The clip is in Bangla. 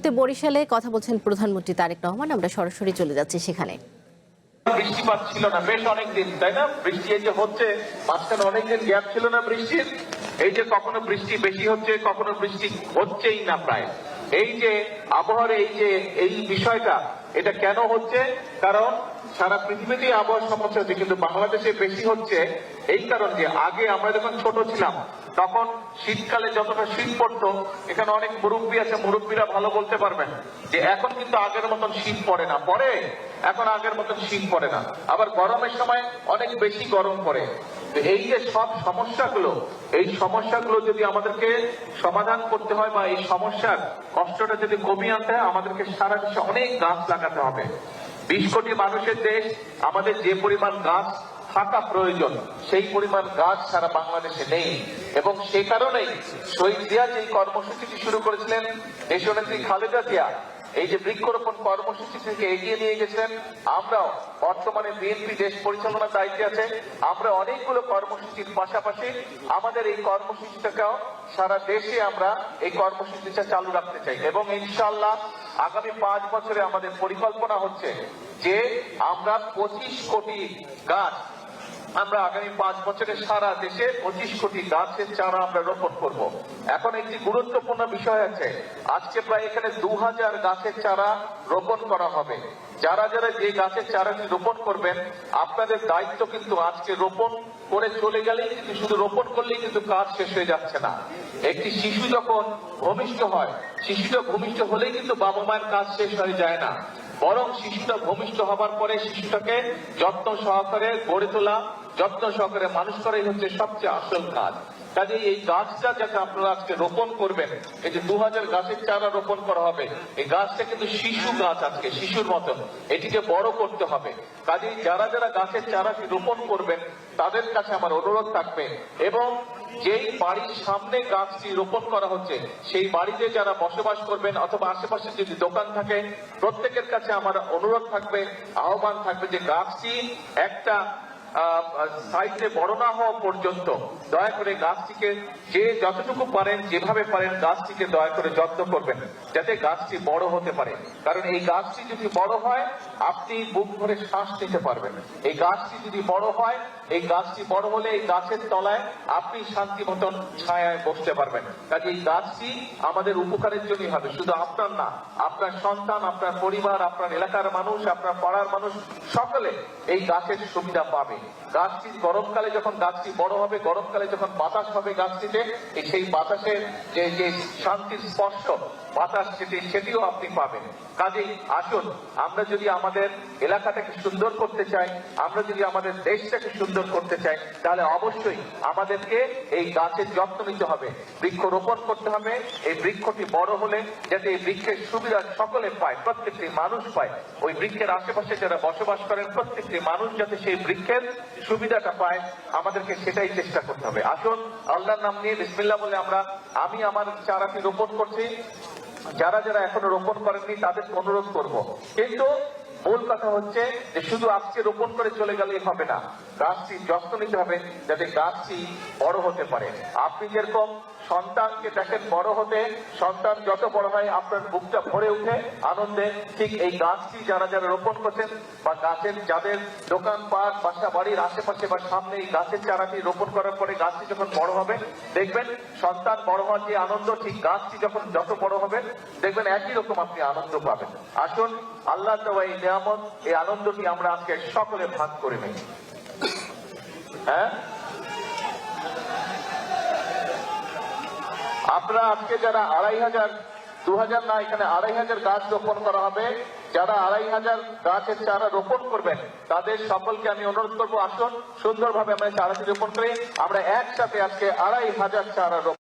মুহূর্তে বরিশালে কথা বলছেন প্রধানমন্ত্রী তারেক রহমান। আমরা সরাসরি চলে যাচ্ছি সেখানে। বৃষ্টিপাত ছিল না বেশ অনেকদিন, তাই না? বৃষ্টি এই যে হচ্ছে, মাঝখানে অনেকদিন গ্যাপ ছিল না বৃষ্টির। এই যে কখনো বৃষ্টি বেশি হচ্ছে, কখনো বৃষ্টি হচ্ছেই না প্রায়। এই যে আবহাওয়ার এই বিষয়টা, এটা কেন হচ্ছে? কারণ সারা পৃথিবীতে আবহাওয়ার সমস্যা হচ্ছে, কিন্তু বাংলাদেশে বেশি হচ্ছে এই কারণ যে আগে আমরা যখন ছোট ছিলাম তখন শীতকালে যতটা শীত পড়তো, এখানে অনেক মুরব্বী আছে, মুরব্বীরা ভালো বলতে পারবেন যে এখন কিন্তু আগের মতন শীত পড়ে না, এখন আগের মতন শীত পড়ে না। আবার গরমের সময় অনেক বেশি গরম পড়ে। এই যে সব সমস্যাগুলো, এই সমস্যাগুলো যদি আমাদেরকে সমাধান করতে হয় বা এই সমস্যার কষ্টটা যদি কমিয়ে আনতে হয়, আমাদেরকে সারা দেশে অনেক গাছ লাগাতে হবে। 20 কোটি মানুষের দেশ, আমাদের যে পরিমাণ গাছ থাকা প্রয়োজন সেই পরিমাণ গাছ সারা বাংলাদেশে নেই। এবং সেই কারণেই শহীদ জিয়া যে কর্মসূচিটি শুরু করেছিলেন, দেশনেত্রী খালেদা জিয়া এই যে বৃক্ষরোপণ কর্মসূচি থেকে এগিয়ে নিয়ে গেছেন, আমরাও বর্তমানে বিএনপি দেশ পরিচালনার দায়িত্বে আছে, আমরা অনেকগুলো কর্মসূচির পাশাপাশি আমাদের এই কর্মসূচিটাকেও সারা দেশে আমরা এই কর্মসূচিটা চালু রাখতে চাই। এবং ইনশাআল্লাহ আগামী 5 বছরে আমাদের পরিকল্পনা হচ্ছে যে আমরা 25 কোটি গাছ, আমরা আগামী 5 বছরে সারা দেশে 25 কোটি গাছের চারা আমরা রোপণ করব। এখন একটি গুরুত্বপূর্ণ বিষয় আছে, আজকে প্রায় এখানে 2000 গাছের চারা রোপণ করা হবে। যারা যারা যে গাছের চারাটি রোপণ করবেন, আপনাদের দায়িত্ব কিন্তু আজকে রোপণ করে চলে গেলেই কিন্তু শুধু রোপণ করলেই কিন্তু কাজ শেষ হয়ে যাচ্ছে না। একটি শিশু যখন ভূমিষ্ঠ হয়, শিশুটা ভূমিষ্ঠ হলেই কিন্তু বাবা মায়ের কাজ শেষ হয়ে যায় না, বরং শিশুটা ভূমিষ্ঠ হবার পরে শিশুটাকে যত্ন সহকারে গড়ে তোলা, যত্ন সহকারে মানুষ করাই হচ্ছে সবচেয়ে আসল কাজ। কাজে এই গাছটা যাতে আপনারা আজকে রোপণ করবেন, এই যে 2000 গাছের চারা রোপণ করা হবে, এই গাছটা কিন্তু শিশু গাছ, আজকে শিশুর মতন এটিকে বড় করতে হবে। কাজে যারা যারা গাছের চারাটি রোপণ করবেন তাদের কাছে আমার অনুরোধ থাকবে, এবং যেই বাড়ির সামনে গাছটি রোপণ করা হচ্ছে সেই বাড়িতে যারা বসবাস করবেন অথবা আশেপাশে যদি দোকান থাকে, প্রত্যেকের কাছে আমার অনুরোধ থাকবে, আহ্বান থাকবে যে গাছটি একটা সাইজে বড় না হওয়া পর্যন্ত দয়া করে গাছটিকে যে যতটুকু পারেন, যেভাবে পারেন গাছটিকে দয়া করে যত্ন করবেন যাতে গাছটি বড় হতে পারে। কারণ এই গাছটি যদি বড় হয় আপনি বুক ভরে শ্বাস নিতে পারবেন। এই গাছটি যদি বড় হয়, এই গাছটি বড় হলে এই গাছের তলায় আপনি শান্তি মতন ছায়ায় বসতে পারবেন। কাজে এই গাছটি আমাদের উপকারের জন্যই হবে, শুধু আপনার না, আপনার সন্তান, আপনার পরিবার, আপনার এলাকার মানুষ, আপনার পাড়ার মানুষ সকলে এই গাছের সুবিধা পাবে। গাছটি গরমকালে যখন গাছটি বড় হবে, গরমকালে যখন বাতাস হবে গাছটিতে, সেই বাতাসের যে শান্তির স্পর্শ বাতাস সেটিও আপনি পাবেন। কাজেই আসুন, আমরা যদি আমাদের এলাকাটাকে সুন্দর করতে চাই, আমরা যদি আমাদের দেশটাকে সুন্দর করতে চাই, তাহলে অবশ্যই আমাদেরকে এই গাছের যত্ন নিতে হবে, বৃক্ষ রোপণ করতে হবে। এই বৃক্ষটি বড় হলে যাতে এই বৃক্ষের সুবিধা সকলে পায়, প্রত্যেকটি মানুষ পায়, ওই বৃক্ষের আশেপাশে যারা বসবাস করেন প্রত্যেকটি মানুষ যাতে সেই বৃক্ষের সুবিধাটা পায়, আমাদেরকে সেটাই চেষ্টা করতে হবে। আসুন আল্লাহর নাম নিয়ে বিসমিল্লাহ বলে আমি আমার চারাটি রোপণ করছি। যারা যারা এখনো রোপণ করেননি তাদের অনুরোধ করব, কিন্তু মূল কথা হচ্ছে যে শুধু আজকে রোপণ করে চলে গেলেই হবে না, গাছটির যত্ন নিতে হবে যাতে গাছটি বড় হতে পারে। আপনি যেরকম সন্তানকে দেখেন বড় হতে, সন্তান যত বড় হয় আপনার বুকটা ভরে উঠে আনন্দে, ঠিক এই গাছটি যারা যারা রোপণ করছেন বা গাছের যাদের দোকানপাট, বাসা বাড়ির আশেপাশে বা সামনে এই গাছের চারাটি রোপণ করার পরে গাছটি যখন বড় হবে, দেখবেন সন্তান বড় হওয়ার যে আনন্দ, ঠিক গাছটি যখন যত বড় হবে দেখবেন একই রকম আপনি আনন্দ পাবেন। আসুন আল্লাহ দেওয়া এই নিয়ামত, এই আনন্দটি আমরা আজকে সকলে ভাগ করে নিই। হ্যাঁ, আপনারা আজকে যারা 2500, 2000 না, এখানে 2500 গাছ রোপণ করা হবে, যারা 2500 গাছের চারা রোপণ করবেন তাদের সকলকে আমি অনুরোধ করবো, আসুন সুন্দরভাবে আমরা চারাটি রোপণ করি। আমরা একসাথে আজকে 2500 চারা রোপণ